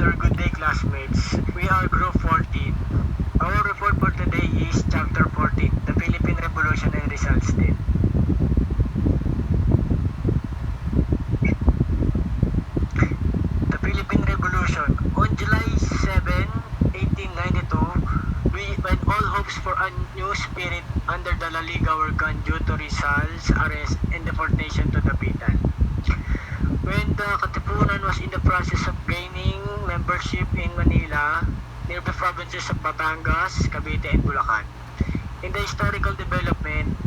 sir. Good day, classmates. We are Group 14. Our report for today is Chapter 14, the Philippine Revolution and Rizal State. The Philippine Revolution. On July 7, 1892, when all hopes for a new spirit under the La Liga were gone due to Rizal's arrest and deportation to the Bitan. When the Katipunan was in the process of gaining membership in Manila, near the provinces of Batangas, Cavite, and Bulacan. In the historical development,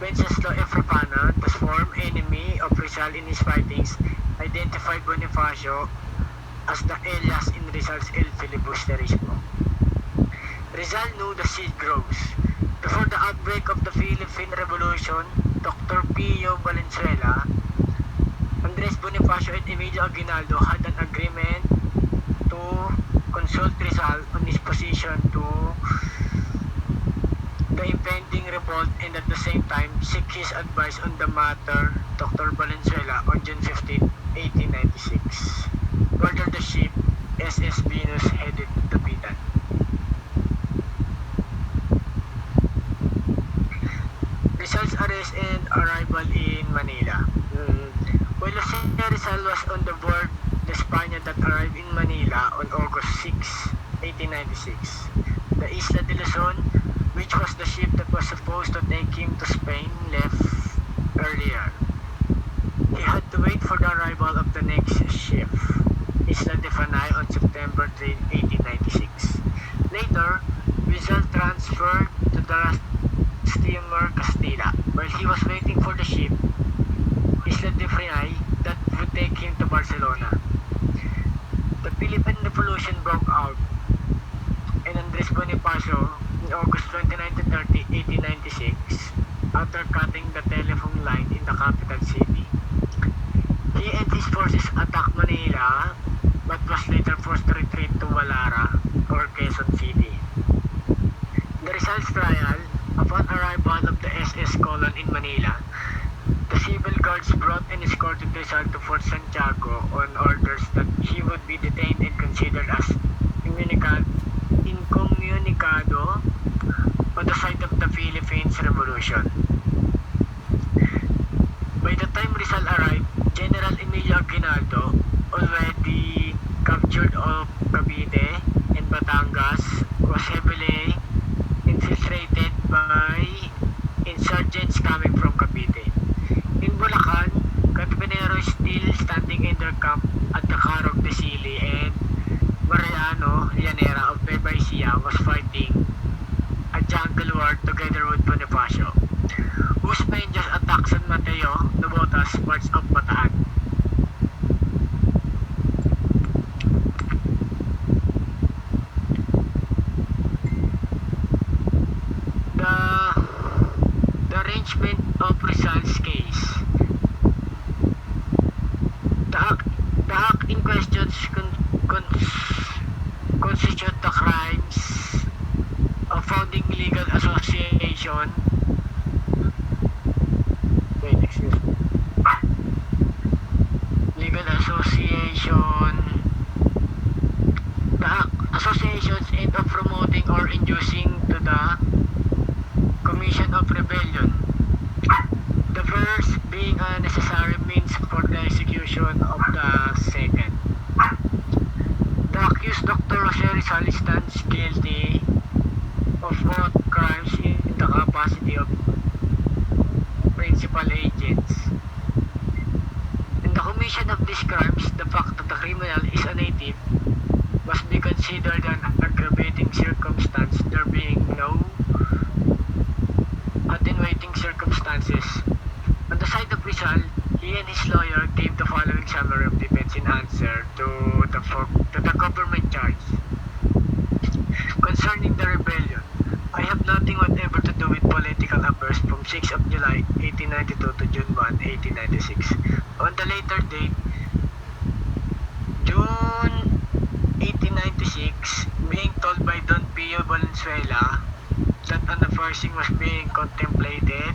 Wenceslao Efrapana, the sworn enemy of Rizal in his fightings, identified Bonifacio as the alias in Rizal's El Filibusterismo. Rizal knew the seed grows. Before the outbreak of the Philippine Revolution, Dr. Pio Valenzuela, Andres Bonifacio and Emilio Aguinaldo had an agreement to consult Rizal on his position to the impending revolt and at the same time seek his advice on the matter. Dr. Valenzuela on June 15, 1896, ordered the ship SS Venus headed to Bitan. Rizal's arrest and arrival in Manila. While Jose Rizal was on the board the Spaniard that arrived in Manila on August 6, 1896, the Isla de Luzon, which was the ship that was supposed to take him to Spain, left earlier. He had to wait for the arrival of the next ship, Isla de Fanay, on September 3, 1896. Later, Rizal transferred to the steamer Castilla. While he was waiting for the ship, Isla de Fanay, that would take him to Barcelona. The Philippine Revolution broke out, and Andres Bonifacio, in August 29-30, 1896, after cutting the telephone line in the capital city, he and his forces attacked Manila, but was later forced to retreat to Walara, or Quezon City. The Rizal's trial, upon arrival of the SS Colon in Manila, the civil guards brought and escorted Rizal to Fort Santiago on orders that he would be detained and considered as incommunicado on the side of the Philippines Revolution. By the time Rizal arrived, General Emilio Aguinaldo, already captured of Cavite and Batangas, was heavily infiltrated by insurgents coming from Cavite. In Bulacan, Catipunero is still standing in their camp at the Carog de Sili, and Mariano Llanera of Nueva Ecija was fighting a jungle war together with Bonifacio, whose men just attacked San Mateo, Navotas, parts of Bataan. The arrangement of Rizal's case. The act in question constitute the crimes of founding legal association. Legal association. The act associations and of promoting or inducing to the commission of rebellion. The first being a necessary means for the execution of the second. The accused Dr. Jose Rizal stands guilty of both crimes in the capacity of principal agents. In the commission of these crimes, the fact that the criminal is a native must be considered an aggravating circumstance, there being no attenuating circumstances. On the side of Rizal, he and his lawyer gave the following summary of defense in answer to the government charge. Concerning the rebellion, I have nothing whatever to do with political affairs from 6 of July 1892 to June 1, 1896. On the later date, June 1896, being told by Don Pio Valenzuela that an uprising was being contemplated,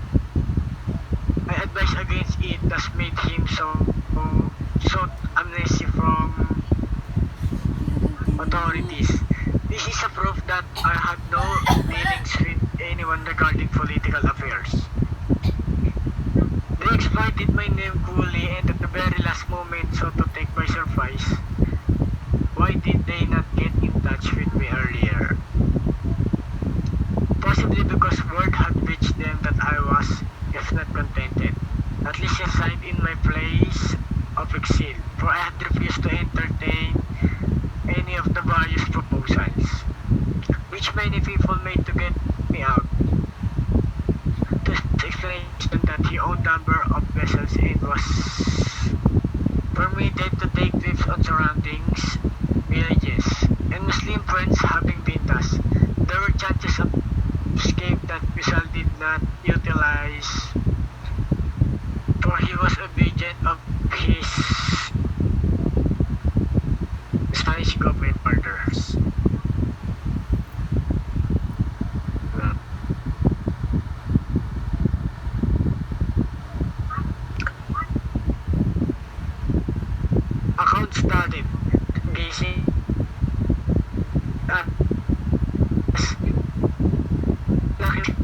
I advise against it, thus made him sought amnesty from authorities. This is a proof that I had no dealings with anyone regarding political affairs. They exploited my name coolly and at the very last moment so to take by surprise. Why did they not get in touch with me earlier? Possibly because word had reached them that I was, if not contented, at least resigned in my place of exile, for I had refused to entertain any of the various proposals, which many people made to get me out. This explanation that he owned number of vessels and was permitted to take trips on surroundings villages, and Muslim friends having been thus, there were chances of escape that Rizal did not utilize, for he was obedient of his Spanish government orders. Account started gazing at laki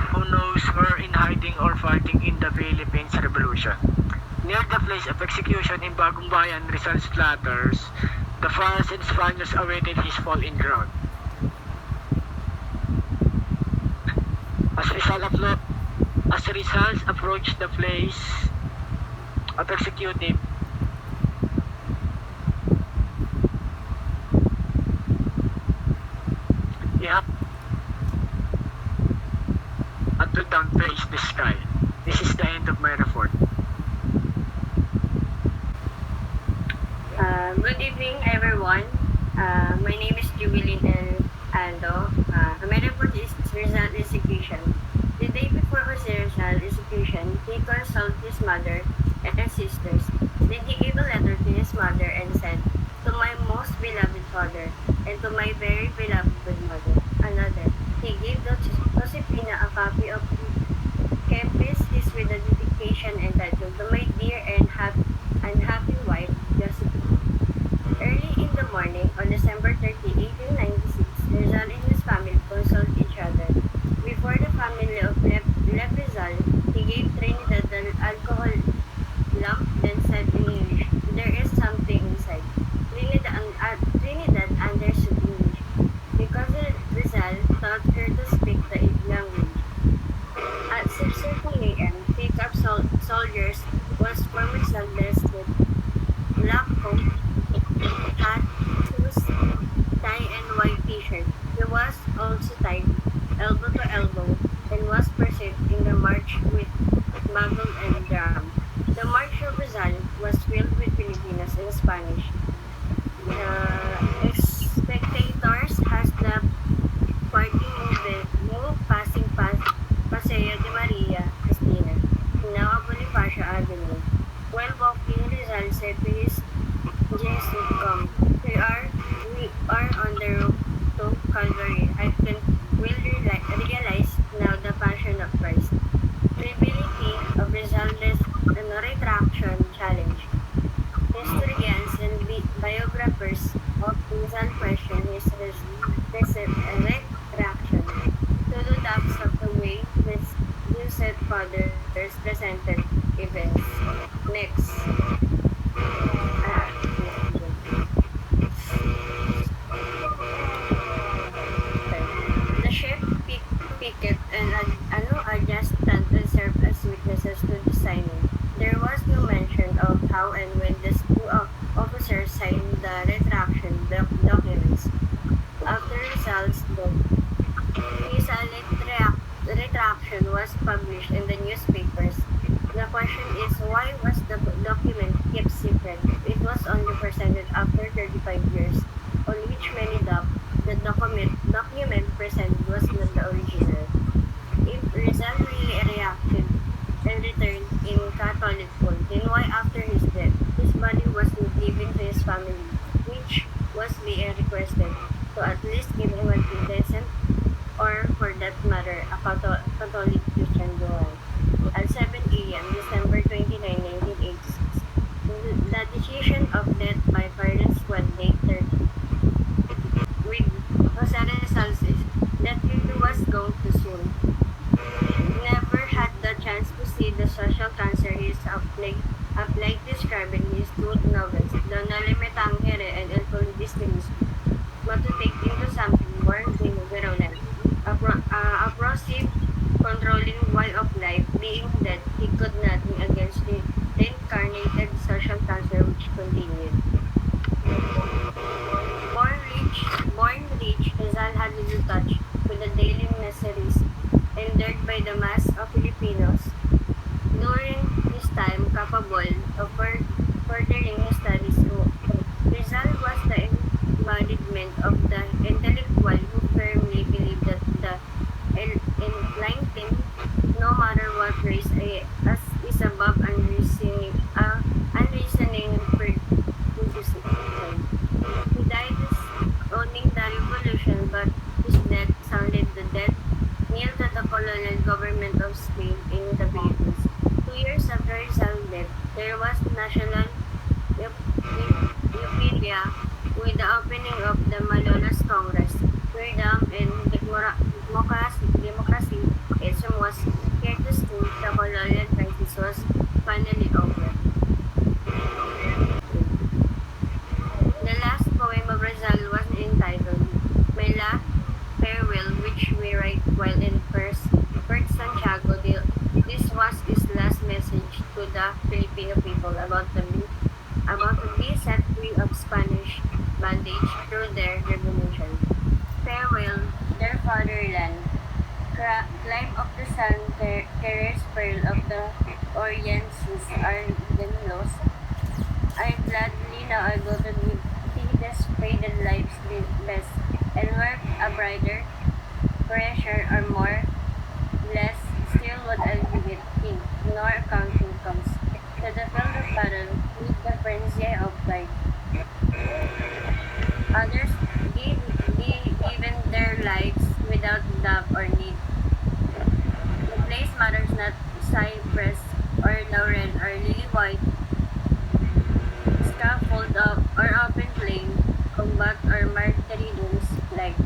who knows were in hiding or fighting in the Philippines Revolution. Near the place of execution in Bagong Bayan, Rizal's slaughters, the France and Spaniards awaited his fall in ground. As Rizal approached the place of executing, he had to down face the sky. This is the end of my report. Good evening, everyone. My name is Jubilin El Ando. My report is Rizal execution. The day before Rizal's execution, he consulted his mother and sisters. Then he gave a letter to his mother and said, "To my most beloved father, and to my very beloved mother." Another. He gave Josefina a copy of Kempis, his with a dedication entitled, "To my dear and unhappy wife, Josephine." Early in the morning, on December 30, 1896, Rizal and his family consulted each other. Before the family of Lev Rizal, he gave Trinidad an alcohol lump, then said in English, "There is something inside." Trinidad understood English, because Rizal taught her to speak the language. At 6:30 a.m., pickup soldiers was from Rizal dressed with black coat, hat, shoes, tie, and white t-shirt. He was also tied elbow to elbow and was perceived in the march with bugle and drum. The march of Rizal was filled with Filipinos and Spanish. Spectators has the party move passing past Paseo de Maria Cristina, now Bonifacio Avenue. While walking, Rizal said to his Jesuit, "Come, we are on the road to Calvary. I can will realize now the passion of Christ." Credibility of Rizal's retraction challenge. Historians and biographers of Rizal question his retraction to the depths of the way his Lucid fathers presented events. Next. The ship picket and adjutant and served as witnesses to the signing. There was no mention of how and when the two officers signed the retraction documents. After Rizal's death, his retraction was published in the newspapers. The question is, why was the document kept secret? It was only presented after 35 years, on which many doubt the document presented was not the original. If Rizal really reacted and returned in Catholic fold, then why after his death, his body was not given to his family, which was being requested to at least give him an indecent, or for that matter, a Catholic Christian burial? At 7 a.m., December 29, 1980, social cancer he is applied describing his two novels, The Nalimitangere and El Condicionismo, but to take into something more general, approaching controlling way of life, being that he could nothing against the reincarnated social cancer which continued. Born rich, Rizal had little touch with the daily miseries endured by the mass of Filipinos. During his time capable of furthering his studies, Rizal was the embodiment of the intellectual who firmly believed that the enlightened, no matter what race, as is above unreasoning prejudice. He died owning the revolution, but his death sounded the death knell to the colonial government of Spain in the Philippines. 2 years after Rizal's death, there was national euphoria with the opening of the Malolos Congress. Freedom and democracy was here to stay. The colonial crisis was finally over. The last poem of Rizal was entitled My Last Farewell, which we write while in Fort Santiago. This was his last message to the Filipino people about to be set free of Spanish bondage through their revolution. Farewell, dear fatherland. Climb of the sun, terrace pearl of the Orient seas are then lost. I gladly now I go to see the faded life's best, and work a brighter, fresher, or more blessed. Still would I give it king, nor counting comes. To the field of battle, with the frenzy of fight. Others given their lives without love or need. The place matters not cypress or laurel or lily white, scaffold up or open plain, combat or martyrdoms like.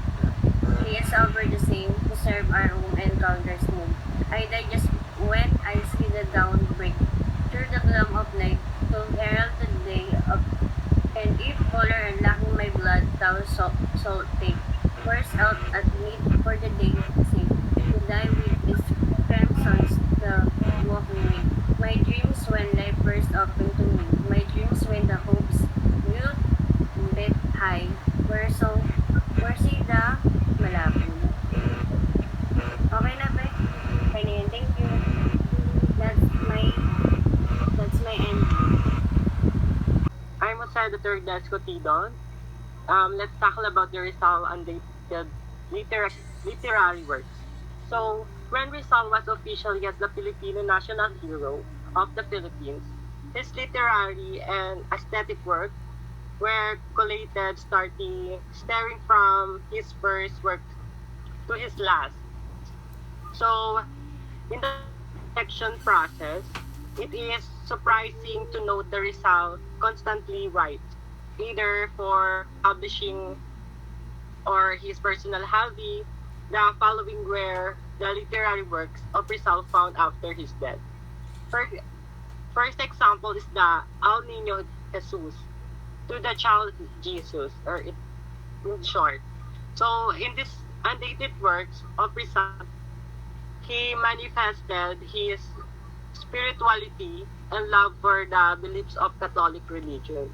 He is over the same to serve our own encounters need. I die just when I see the dawn break through the gloom of night to herald the day of. And if color and lacking my blood thou salt take, pours out at need for the day sake, to die with these crimsons the walking me. My dreams when life first opened to me, my dreams when the hopes viewed bit high, were see the malapit. Okay na ba? Okay na yun. Thank you. That's my, that's my end. I'm Jose the third Descotidon. Let's tackle about the Rizal undated literary works. So, when Rizal was officially as the Filipino national hero of the Philippines, his literary and aesthetic work were collated starting from his first work to his last. So, in the selection process, it is surprising to note the Rizal constantly writes, either for publishing or his personal hobby. The following were the literary works of Rizal found after his death. First, first example is the Al Niño Jesus, to the child Jesus, or in short. So, in this undated works of Rizal, he manifested his spirituality and love for the beliefs of Catholic religion.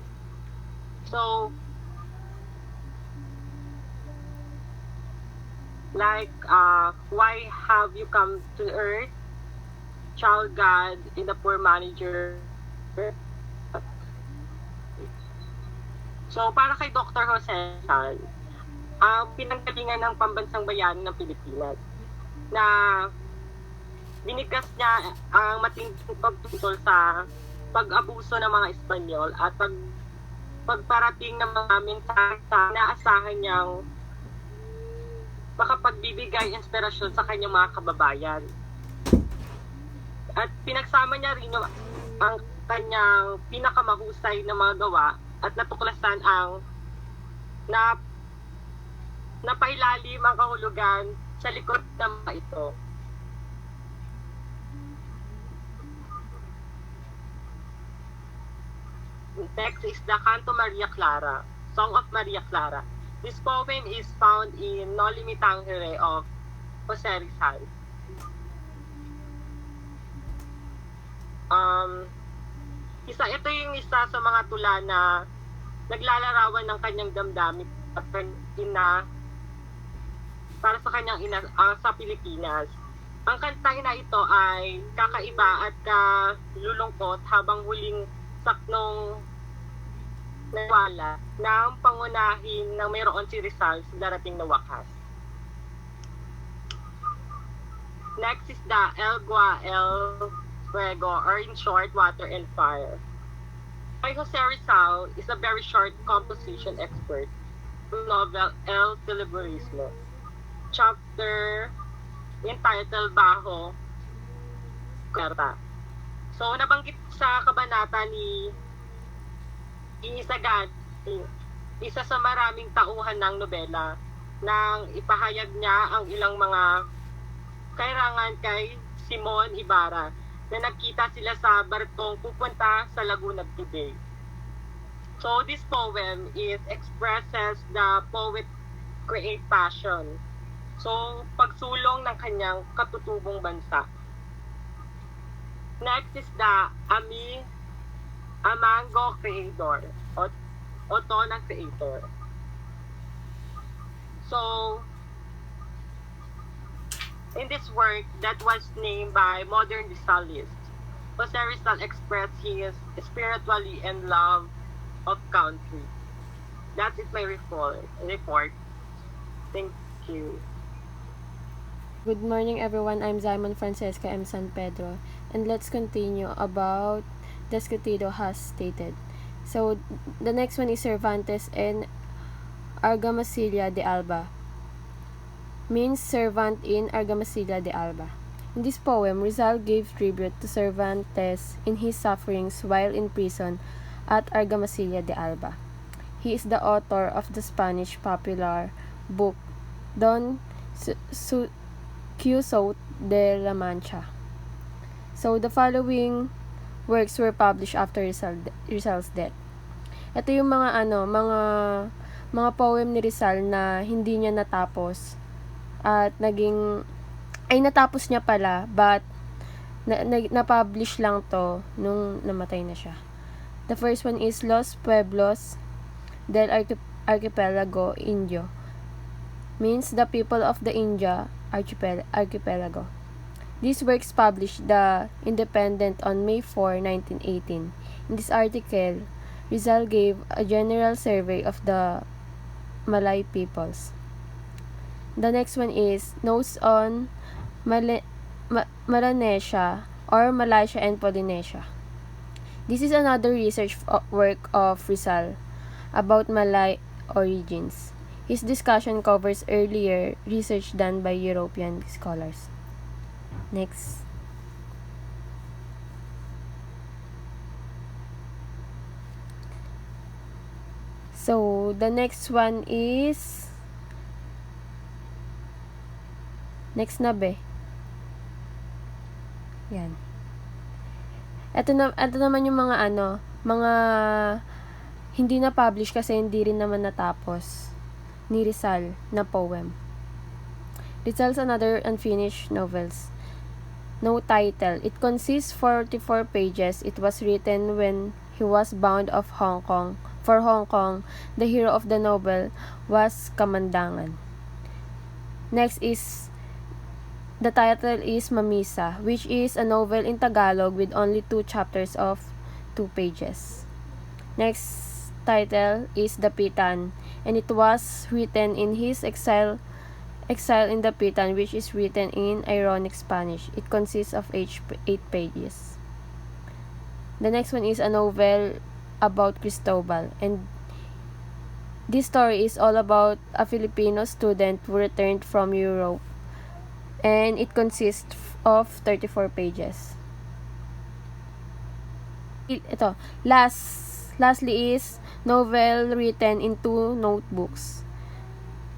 So, why have you come to earth, child God in the poor manager? So, para kay Dr. Jose Rizal, ang pinanggalingan ng pambansang bayani ng Pilipinas na binigas niya ang matinding pagtutol sa pag-abuso ng mga Espanyol at pagparating ng mga mensahe sa naasahan niyang makapagbibigay inspirasyon sa kanyang mga kababayan. At pinagsama niya rin ang kanyang pinakamahusay na mga gawa at natuklasan ang napailalim ang kahulugan sa likod ng mga ito. Next is the Canto Maria Clara, Song of Maria Clara. This poem is found in No Limitangere of Jose Rizal. Um, ito yung isa sa mga tula na naglalarawan ng kanyang damdamin at ina para sa kanyang ina sa Pilipinas. Ang kantang na ito ay kakaiba at kalulungkot habang huling saknong nawala ng pangunahin na mayroon si Rizal sa darating na wakas. Next is the El Gua El Fuego, or in short, Water and Fire. By Jose Rizal is a very short composition expert novel El Filiburismo. Chapter entitled Baho Karta. So, nabanggit sa kabanata ni Inisagad, isa sa maraming tauhan ng nobela, nang ipahayag niya ang ilang mga kairangan kay Simon Ibarra na nagkita sila sa barkong pupunta sa Laguna Bay. So this poem expresses the poet create passion. So pagsulong ng kanyang katutubong bansa. Next is the Amango Creator o Tonang Creator. So in this work that was named by modern Rizalists, Jose Rizal expressed his spiritually and love of country. That is my report. Thank you. Good morning everyone, I'm Simon Francesca M. San Pedro, and let's continue about Descutido has stated. So, the next one is Cervantes and Argamasilla de Alba. Means servant in Argamasilla de Alba. In this poem, Rizal gave tribute to Cervantes in his sufferings while in prison at Argamasilla de Alba. He is the author of the Spanish popular book Don Quixote de la Mancha. So, the following works were published after Rizal's death. Ito yung mga poem ni Rizal na hindi niya natapos at natapos niya pala, but na-publish lang to nung namatay na siya. The first one is Los Pueblos del Archipelago Indio. Means the people of the India archipelago. This works published The Independent on May 4, 1918. In this article, Rizal gave a general survey of the Malay peoples. The next one is Notes on Melanesia or Malaysia and Polynesia. This is another research work of Rizal about Malay origins. His discussion covers earlier research done by European scholars. Next. So, the next one is next na be. Yan. Ito naman yung mga hindi na publish kasi hindi rin naman natapos ni Rizal na poem. Rizal's another unfinished novels. No title. It consists 44 pages. It was written when he was bound of Hong Kong. For Hong Kong, the hero of the novel was Kamandangan. Next is the title is Mamisa, which is a novel in Tagalog with only 2 chapters of 2 pages. Next title is Dapitan, and it was written in his exile in Dapitan, which is written in ironic Spanish. It consists of 8 pages. The next one is a novel about Cristobal, and this story is all about a Filipino student who returned from Europe, and it consists of 34 pages. Lastly is novel written in 2 notebooks.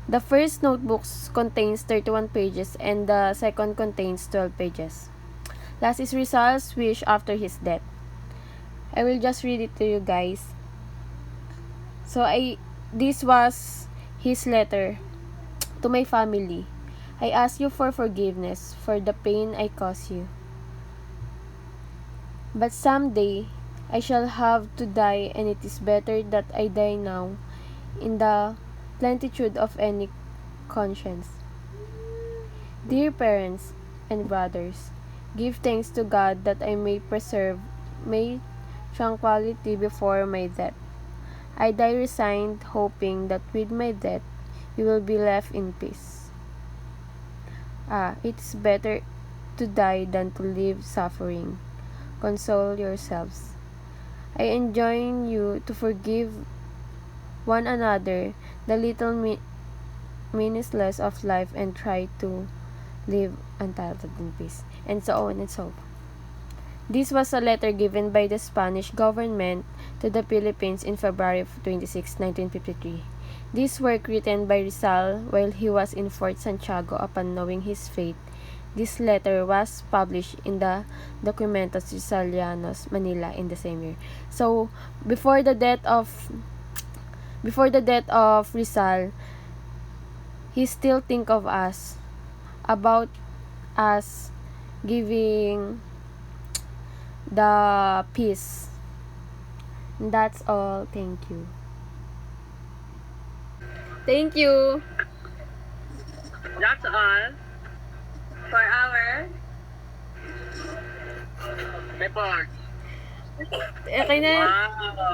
The first notebook contains 31 pages and the second contains 12 pages. Last is Rizal's wish after his death. I will just read it to you guys. So, this was his letter to my family. I ask you for forgiveness for the pain I caused you. But someday, I shall have to die, and it is better that I die now in the plenitude of any conscience. Dear parents and brothers, give thanks to God that I may preserve my tranquility before my death. I die resigned, hoping that with my death you will be left in peace. It is better to die than to live suffering. Console yourselves. I enjoin you to forgive one another the little meaningless of life and try to live untitled in peace. And so on and so on. This was a letter given by the Spanish government to the Philippines in February 26, 1953. This work written by Rizal while he was in Fort Santiago upon knowing his fate. This letter was published in the Documentos Rizalianos, Manila in the same year. So, before the death of Rizal, he still think of us, about us giving the peace. That's all. Thank you. Thank you. That's all. For our Report. Okay na. Wow.